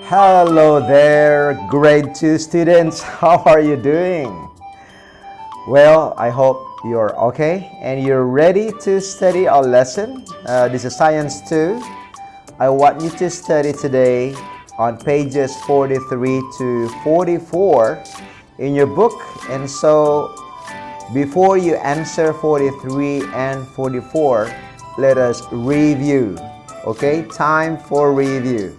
Hello there, grade 2 students. How are you doing? Well, I hope you're okay and you're ready to study our lesson. This is Science 2. I want you to study today on pages 43 to 44 in your book. And so, before you answer 43 and 44, let us review. Okay, time for review.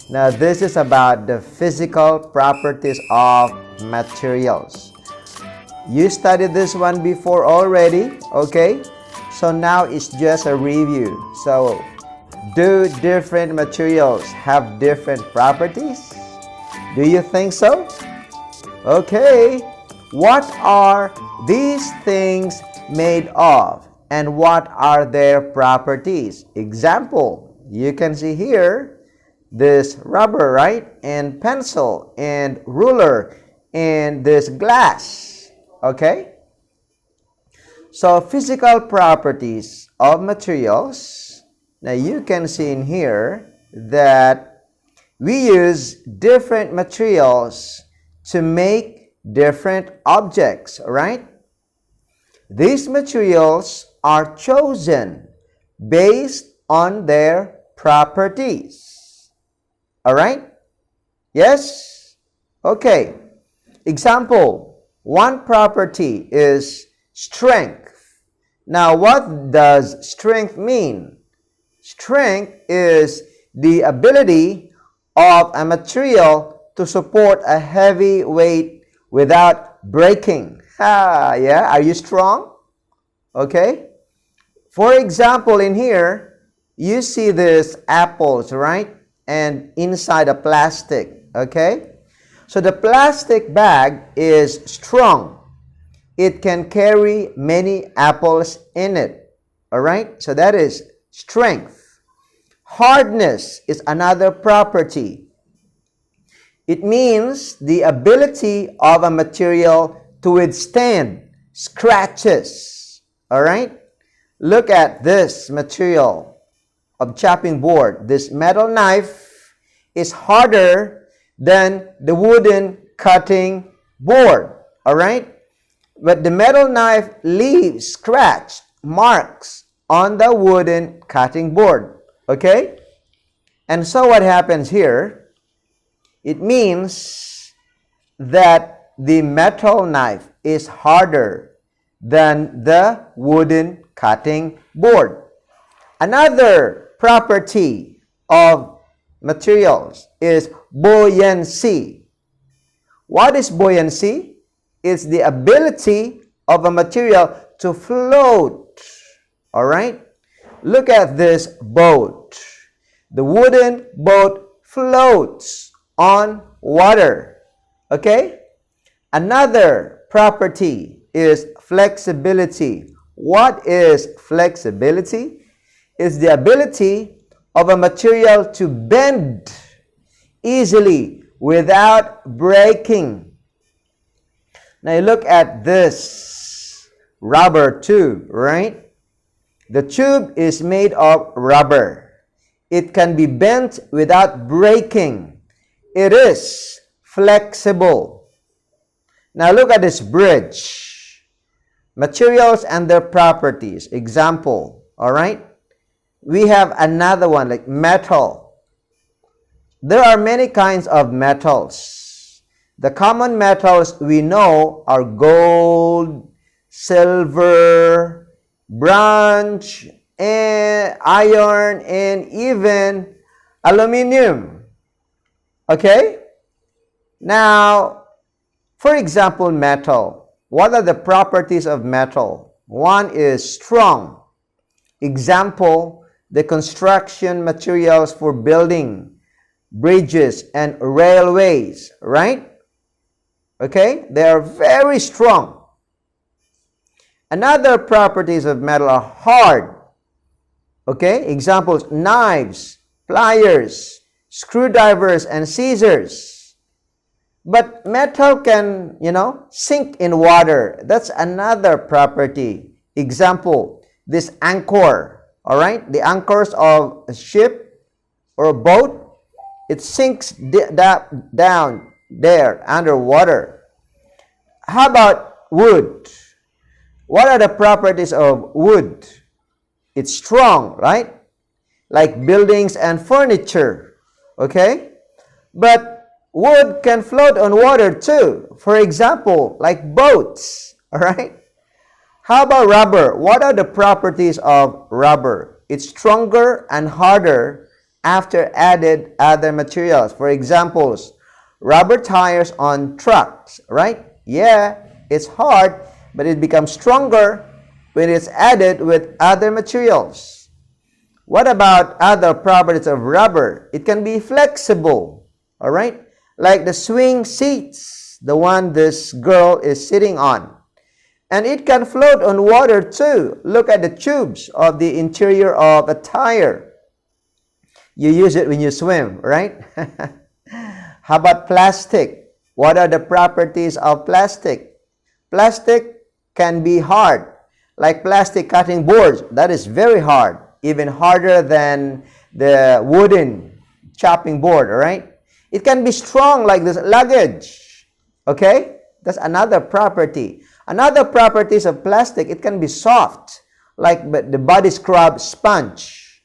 Now, this is about the physical properties of materials. You studied this one before already, okay? So now it's just a review. So, do different materials have different properties? Do you think so? Okay. What are these things made of? And what are their properties? Example, you can see here, this rubber, right? And pencil and ruler and this glass. Okay? So physical properties of materials. Now you can see in here that we use different materials to make different objects, right? These materials are chosen based on their properties. All right? Yes? Okay. Example, one property is strength. Now, what does strength mean? Strength is the ability of a material to support a heavy weight without breaking. Yeah? Are you strong? Okay? For example, in here, you see this apples, right? And inside a plastic, okay? So the plastic bag is strong. It can carry many apples in it, all right? So that is strength. Hardness is another property. It means the ability of a material to withstand scratches, all right? Look at this material of chopping board. This metal knife is harder than the wooden cutting board, all right? But the metal knife leaves scratch marks on the wooden cutting board, okay? And so what happens here, it means that the metal knife is harder than the wooden cutting board. Another property of materials is buoyancy. What is buoyancy? It's the ability of a material to float. All right? Look at this boat. The wooden boat floats on water. Okay? Another property is flexibility. What is flexibility? It's the ability of a material to bend easily without breaking. Now you look at this rubber tube, right? The tube is made of rubber. It can be bent without breaking. It is flexible. Now look at this bridge. Materials and their properties. Example, all right? We have another one like metal. There are many kinds of metals. The common metals we know are gold, silver, bronze, and iron, and even aluminum. Okay? Now, for example, metal. What are the properties of metal? One is strong. Example, the construction materials for building, bridges, and railways, right? Okay? They are very strong. Another properties of metal are hard. Okay? Examples, knives, pliers, screwdrivers, and scissors. But metal can, sink in water. That's another property. Example, this anchor, all right? The anchors of a ship or a boat It sinks down there underwater. How about wood? What are the properties of wood? It's strong, right? Like buildings and furniture. Okay? But wood can float on water too. For example, like boats. Alright? How about rubber? What are the properties of rubber? It's stronger and harder after added other materials. For examples, rubber tires on trucks, right? Yeah, it's hard, but it becomes stronger when it's added with other materials. What about other properties of rubber? It can be flexible, all right? Like the swing seats, the one this girl is sitting on. And it can float on water too. Look at the tubes of the interior of a tire. You use it when you swim, right? How about plastic? What are the properties of plastic? Plastic can be hard, like plastic cutting boards. That is very hard, even harder than the wooden chopping board, all right? It can be strong like this luggage, okay? That's another property. Another properties of plastic, it can be soft, like the body scrub sponge.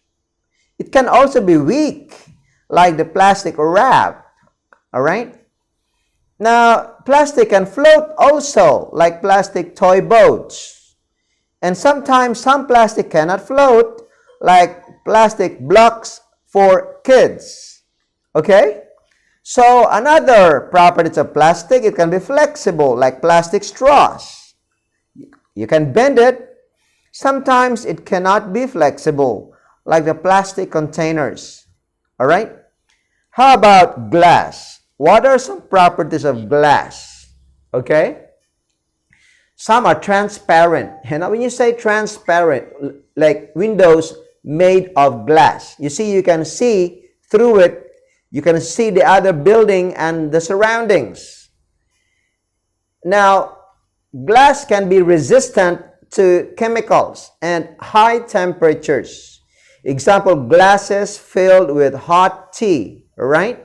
It can also be weak, like the plastic wrap, all right? Now, plastic can float also, like plastic toy boats. And sometimes some plastic cannot float, like plastic blocks for kids. Okay? So, another properties of plastic, it can be flexible, like plastic straws. You can bend it. Sometimes it cannot be flexible, like the plastic containers. All right? How about glass? What are some properties of glass? Okay? Some are transparent. You know, when you say transparent, like windows made of glass, you see, you can see through it. You can see the other building and the surroundings. Now, glass can be resistant to chemicals and high temperatures. Example, glasses filled with hot tea, right?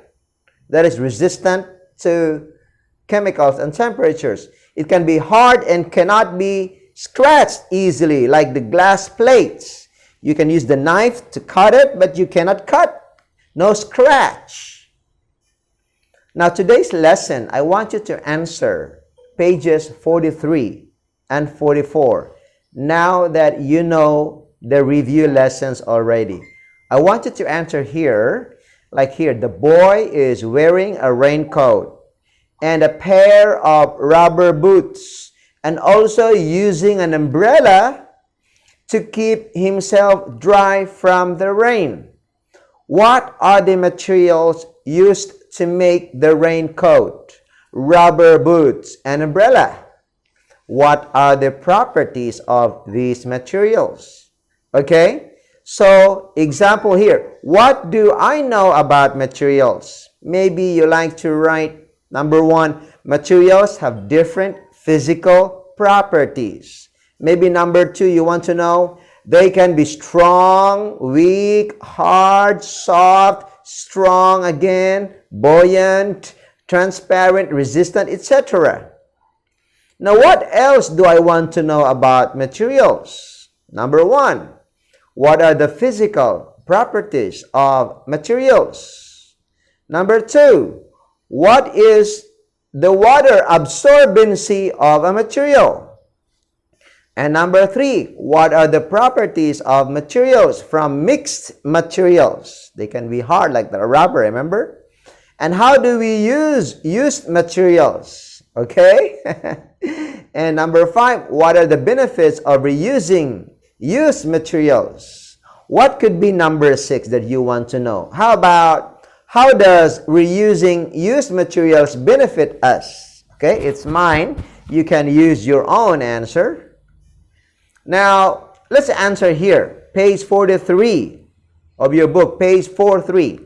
That is resistant to chemicals and temperatures. It can be hard and cannot be scratched easily, like the glass plates. You can use the knife to cut it, but you cannot cut. No scratch. Now, today's lesson, I want you to answer pages 43 and 44. Now that you know the review lessons already, I want you to answer here, like here, the boy is wearing a raincoat and a pair of rubber boots and also using an umbrella to keep himself dry from the rain. What are the materials used to make the raincoat, rubber boots, and umbrella? What are the properties of these materials? Okay, so example here. What do I know about materials? Maybe you like to write, number one, materials have different physical properties. Maybe number two, you want to know, they can be strong, weak, hard, soft, strong again, buoyant, transparent, resistant, etc. Now, what else do I want to know about materials? Number one, what are the physical properties of materials? Number two, what is the water absorbency of a material? And number three, what are the properties of materials from mixed materials? They can be hard like the rubber, remember? And how do we use used materials? Okay? And number five, what are the benefits of reusing used materials? What could be number six that you want to know? How about, how does reusing used materials benefit us? Okay, it's mine. You can use your own answer. Now, let's answer here. Page 43 of your book, page 43.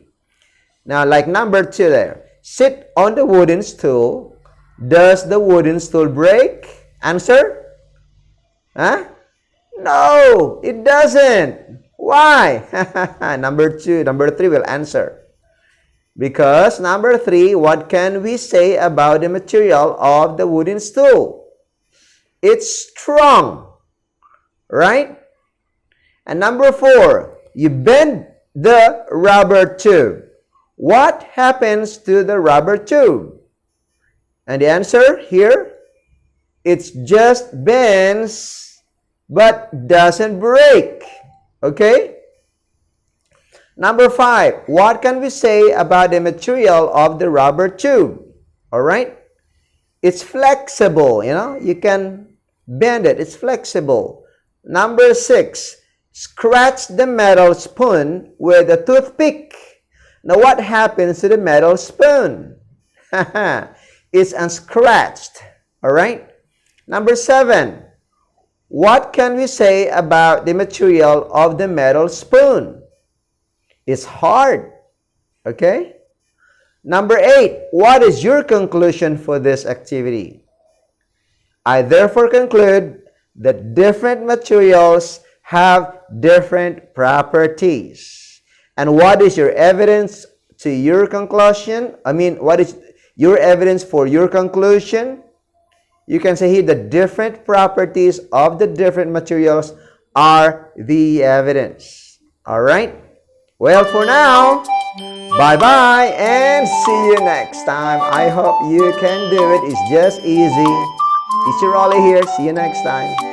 Now, like number two there. Sit on the wooden stool. Does the wooden stool break? Answer? Huh? No, it doesn't. Why? Number three will answer. Because number 3, what can we say about the material of the wooden stool? It's strong, right? And number 4, you bend the rubber tube. What happens to the rubber tube? And the answer here, it just bends but doesn't break. Okay? Number 5, what can we say about the material of the rubber tube? All right? It's flexible, you can bend it. It's flexible. Number 6, scratch the metal spoon with a toothpick. Now, what happens to the metal spoon? It's unscratched. All right? Number 7, what can we say about the material of the metal spoon? It's hard. Okay? Number 8, what is your conclusion for this activity? I therefore conclude that different materials have different properties. And what is your evidence to your conclusion? What is your evidence for your conclusion? You can say here the different properties of the different materials are the evidence. All right? Well, for now, bye-bye and see you next time. I hope you can do it. It's just easy. Teacher Rolly here. See you next time.